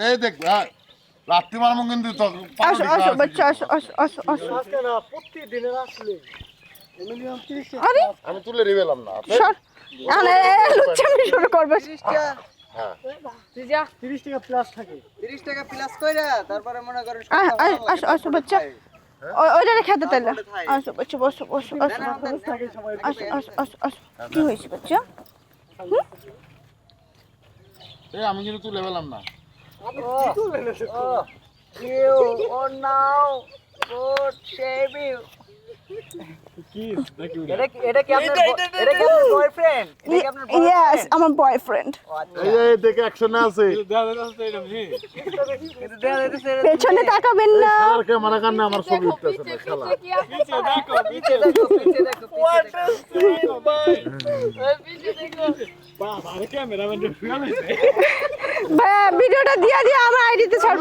এই দেখ রাত্রি মারমু কিন্তু তো আসো আসো বাচ্চা আসো আসো আসো আসো আজকে না প্রতিদিনের আসলে মিনিমাম 30 টাকা আরে আমি তুলে রিবেলাম না সর আরে লুচ্চামি শুরু করবে 30 টাকা হ্যাঁ 30 টাকা প্লাস থাকে 30 টাকা প্লাস কইরা তারপরে মনে করেন আসো আসো বাচ্চা ওইটা খেতে তাইলে আসো বাচ্চা বসো বসো আসো থাকে সবাই আসো আসো আসো আসো কি হয়েছে বাচ্চা এই আমি কিন্তু তুলে পেলাম না you or now God save you কি নাকি এটা কি আপনার বয়ফ্রেন্ড এটা কি আপনার ইয়েস আমার বয়ফ্রেন্ড এই দেখে অ্যাকশনে আছে দাদা দাদা এটা মি এটা দেয়া দিতেছে পেছনে তাকাবেন না আর ক্যামেরা কান্না আমার ছবি উঠতেছে না শালা পিছে দেখো পিছে দেখো পিছে দেখো what বাবা আরে ক্যামেরাম্যান ফেলে ভাই ভিডিওটা দিয়ে দিয়ে আমার আইডিতে ছাড়বো